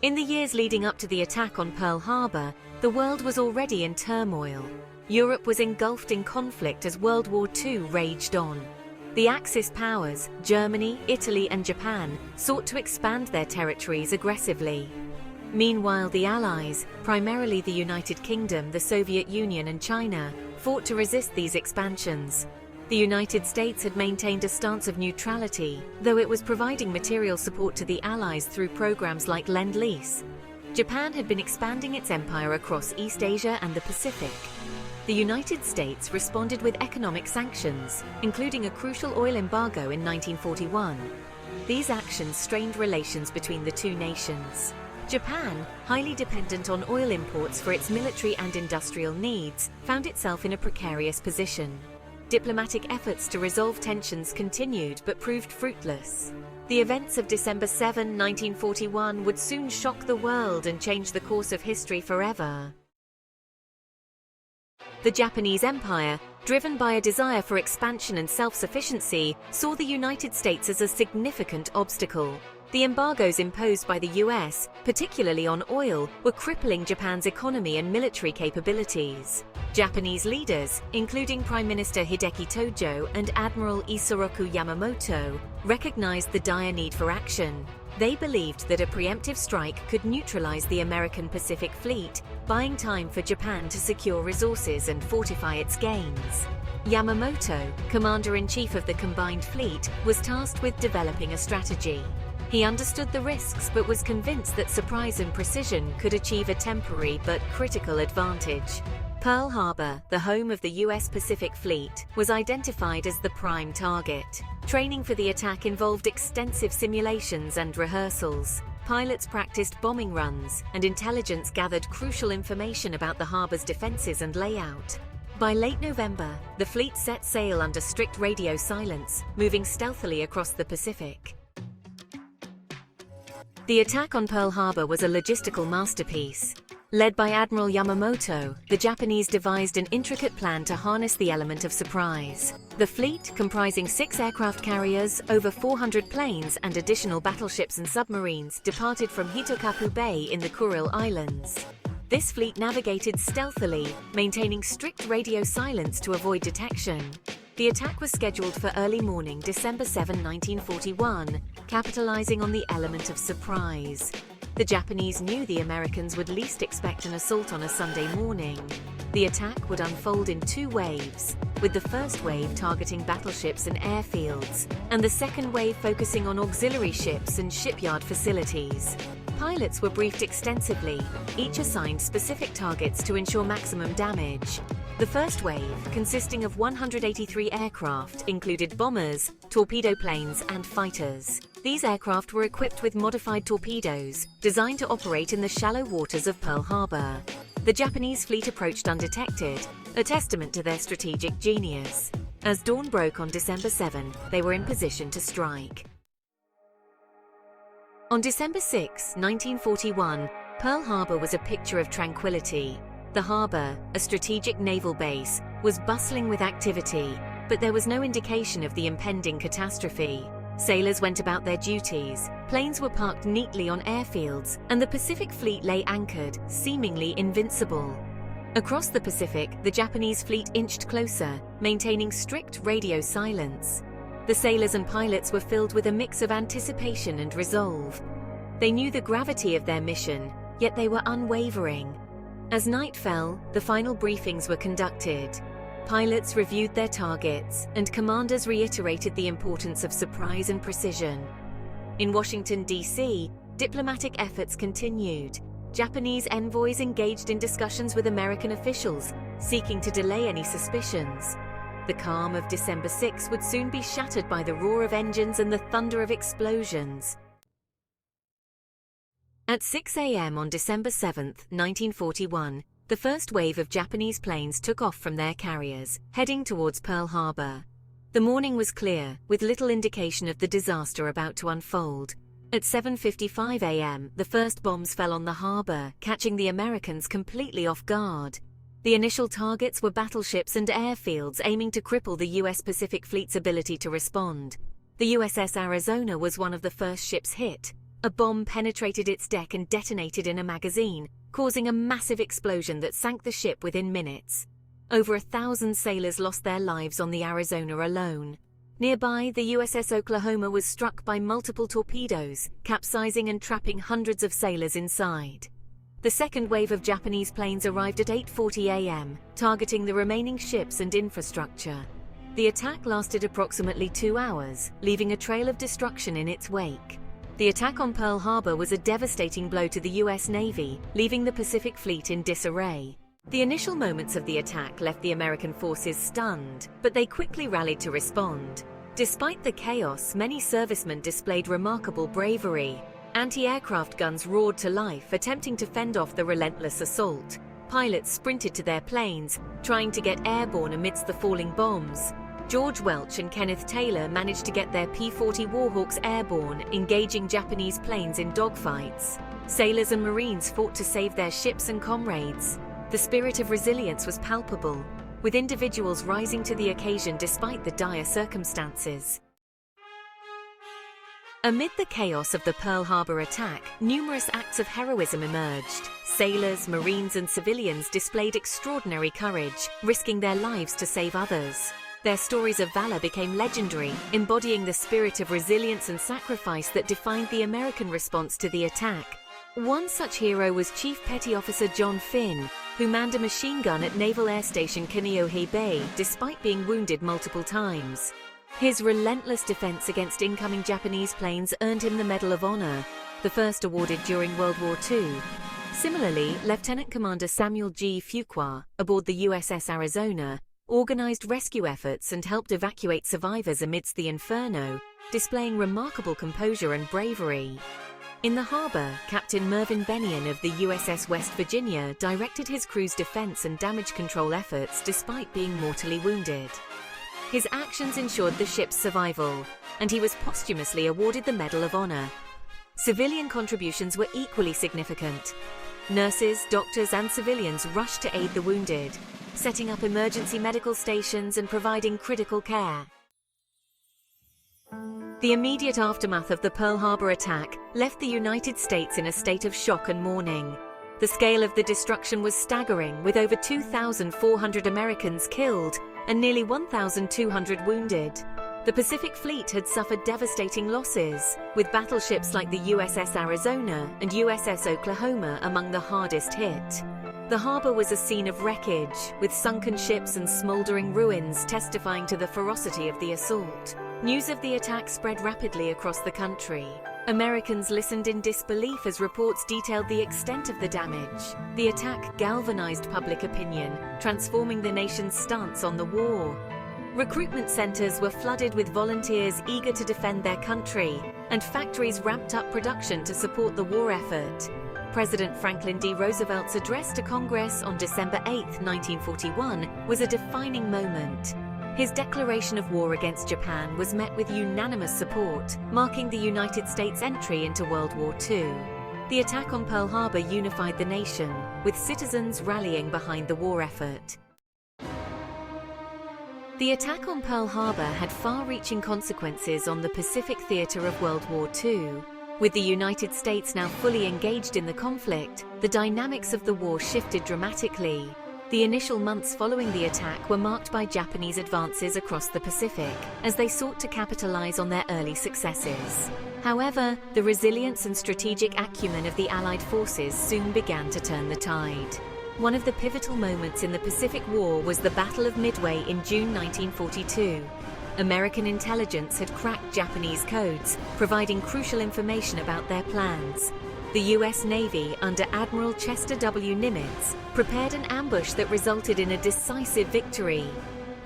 In the years leading up to the attack on Pearl Harbor, the world was already in turmoil. Europe was engulfed in conflict as World War II raged on. The Axis powers, Germany, Italy, and Japan, sought to expand their territories aggressively. Meanwhile, the Allies, primarily the United Kingdom, the Soviet Union, and China, fought to resist these expansions. The United States had maintained a stance of neutrality, though it was providing material support to the Allies through programs like Lend-Lease. Japan had been expanding its empire across East Asia and the Pacific. The United States responded with economic sanctions, including a crucial oil embargo in 1941. These actions strained relations between the two nations. Japan, highly dependent on oil imports for its military and industrial needs, found itself in a precarious position. Diplomatic efforts to resolve tensions continued but proved fruitless. The events of December 7, 1941 would soon shock the world and change the course of history forever. The Japanese Empire, driven by a desire for expansion and self-sufficiency, saw the United States as a significant obstacle. The embargoes imposed by the US, particularly on oil, were crippling Japan's economy and military capabilities. Japanese leaders, including Prime Minister Hideki Tojo and Admiral Isoroku Yamamoto, recognized the dire need for action. They believed that a preemptive strike could neutralize the American Pacific Fleet, buying time for Japan to secure resources and fortify its gains. Yamamoto, Commander-in-Chief of the Combined Fleet, was tasked with developing a strategy. He understood the risks but was convinced that surprise and precision could achieve a temporary but critical advantage. Pearl Harbor, the home of the US Pacific Fleet, was identified as the prime target. Training for the attack involved extensive simulations and rehearsals. Pilots practiced bombing runs, and intelligence gathered crucial information about the harbor's defenses and layout. By late November, the fleet set sail under strict radio silence, moving stealthily across the Pacific. The attack on Pearl Harbor was a logistical masterpiece. Led by Admiral Yamamoto, the Japanese devised an intricate plan to harness the element of surprise. The fleet, comprising 6 aircraft carriers, over 400 planes, and additional battleships and submarines, departed from Hitokapu Bay in the Kuril Islands. This fleet navigated stealthily, maintaining strict radio silence to avoid detection. The attack was scheduled for early morning, December 7, 1941, capitalizing on the element of surprise. The Japanese knew the Americans would least expect an assault on a Sunday morning. The attack would unfold in 2 waves, with the first wave targeting battleships and airfields, and the second wave focusing on auxiliary ships and shipyard facilities. Pilots were briefed extensively, each assigned specific targets to ensure maximum damage. The first wave, consisting of 183 aircraft, included bombers, torpedo planes, and fighters. These aircraft were equipped with modified torpedoes, designed to operate in the shallow waters of Pearl Harbor. The Japanese fleet approached undetected, a testament to their strategic genius. As dawn broke on December 7, they were in position to strike. On December 6, 1941, Pearl Harbor was a picture of tranquility. The harbor, a strategic naval base, was bustling with activity, but there was no indication of the impending catastrophe. Sailors went about their duties, planes were parked neatly on airfields, and the Pacific Fleet lay anchored, seemingly invincible. Across the Pacific, the Japanese fleet inched closer, maintaining strict radio silence. The sailors and pilots were filled with a mix of anticipation and resolve. They knew the gravity of their mission, yet they were unwavering. As night fell, the final briefings were conducted. Pilots reviewed their targets, and commanders reiterated the importance of surprise and precision. In Washington, D.C., diplomatic efforts continued. Japanese envoys engaged in discussions with American officials, seeking to delay any suspicions. The calm of December 6 would soon be shattered by the roar of engines and the thunder of explosions. At 6 a.m. on December 7, 1941, the first wave of Japanese planes took off from their carriers, heading towards Pearl Harbor. The morning was clear, with little indication of the disaster about to unfold. At 7:55 a.m., the first bombs fell on the harbor, catching the Americans completely off guard. The initial targets were battleships and airfields aiming to cripple the U.S. Pacific Fleet's ability to respond. The USS Arizona was one of the first ships hit. A bomb penetrated its deck and detonated in a magazine, causing a massive explosion that sank the ship within minutes. Over 1,000 sailors lost their lives on the Arizona alone. Nearby, the USS Oklahoma was struck by multiple torpedoes, capsizing and trapping hundreds of sailors inside. The second wave of Japanese planes arrived at 8:40 a.m., targeting the remaining ships and infrastructure. The attack lasted approximately 2 hours, leaving a trail of destruction in its wake. The attack on Pearl Harbor was a devastating blow to the U.S. Navy, leaving the Pacific Fleet in disarray. The initial moments of the attack left the American forces stunned, but they quickly rallied to respond. Despite the chaos, many servicemen displayed remarkable bravery. Anti-aircraft guns roared to life, attempting to fend off the relentless assault. Pilots sprinted to their planes, trying to get airborne amidst the falling bombs. George Welch and Kenneth Taylor managed to get their P-40 Warhawks airborne, engaging Japanese planes in dogfights. Sailors and Marines fought to save their ships and comrades. The spirit of resilience was palpable, with individuals rising to the occasion despite the dire circumstances. Amid the chaos of the Pearl Harbor attack, numerous acts of heroism emerged. Sailors, Marines, and civilians displayed extraordinary courage, risking their lives to save others. Their stories of valor became legendary, embodying the spirit of resilience and sacrifice that defined the American response to the attack. One such hero was Chief Petty Officer John Finn, who manned a machine gun at Naval Air Station Kaneohe Bay despite being wounded multiple times. His relentless defense against incoming Japanese planes earned him the Medal of Honor, the first awarded during World War II. Similarly, Lieutenant Commander Samuel G. Fuqua, aboard the USS Arizona, organized rescue efforts and helped evacuate survivors amidst the inferno, displaying remarkable composure and bravery. In the harbor, Captain Mervyn Bennion of the USS West Virginia directed his crew's defense and damage control efforts despite being mortally wounded. His actions ensured the ship's survival, and he was posthumously awarded the Medal of Honor. Civilian contributions were equally significant. Nurses, doctors, and civilians rushed to aid the wounded, setting up emergency medical stations and providing critical care. The immediate aftermath of the Pearl Harbor attack left the United States in a state of shock and mourning. The scale of the destruction was staggering, with over 2,400 Americans killed and nearly 1,200 wounded. The Pacific Fleet had suffered devastating losses, with battleships like the USS Arizona and USS Oklahoma among the hardest hit. The harbor was a scene of wreckage, with sunken ships and smoldering ruins testifying to the ferocity of the assault. News of the attack spread rapidly across the country. Americans listened in disbelief as reports detailed the extent of the damage. The attack galvanized public opinion, transforming the nation's stance on the war. Recruitment centers were flooded with volunteers eager to defend their country, and factories ramped up production to support the war effort. President Franklin D. Roosevelt's address to Congress on December 8, 1941, was a defining moment. His declaration of war against Japan was met with unanimous support, marking the United States' entry into World War II. The attack on Pearl Harbor unified the nation, with citizens rallying behind the war effort. The attack on Pearl Harbor had far-reaching consequences on the Pacific theater of World War II. With the United States now fully engaged in the conflict, the dynamics of the war shifted dramatically. The initial months following the attack were marked by Japanese advances across the Pacific, as they sought to capitalize on their early successes. However, the resilience and strategic acumen of the Allied forces soon began to turn the tide. One of the pivotal moments in the Pacific War was the Battle of Midway in June 1942. American intelligence had cracked Japanese codes, providing crucial information about their plans. The U.S. Navy, under Admiral Chester W. Nimitz, prepared an ambush that resulted in a decisive victory.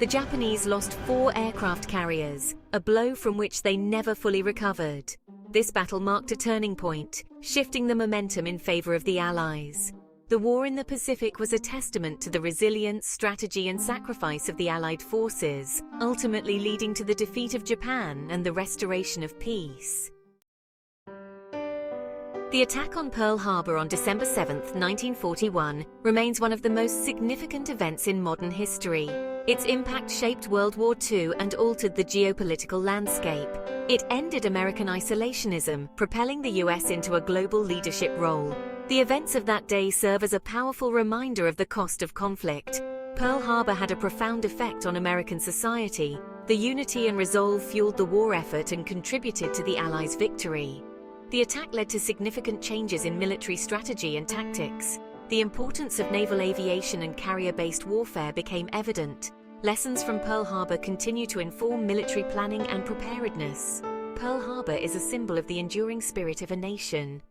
The Japanese lost 4 aircraft carriers, a blow from which they never fully recovered. This battle marked a turning point, shifting the momentum in favor of the Allies. The war in the Pacific was a testament to the resilience, strategy, and sacrifice of the Allied forces, ultimately leading to the defeat of Japan and the restoration of peace. The attack on Pearl Harbor on December 7, 1941, remains one of the most significant events in modern history. Its impact shaped World War II and altered the geopolitical landscape. It ended American isolationism, propelling the US into a global leadership role. The events of that day serve as a powerful reminder of the cost of conflict. Pearl Harbor had a profound effect on American society. The unity and resolve fueled the war effort and contributed to the Allies' victory. The attack led to significant changes in military strategy and tactics. The importance of naval aviation and carrier-based warfare became evident. Lessons from Pearl Harbor continue to inform military planning and preparedness. Pearl Harbor is a symbol of the enduring spirit of a nation.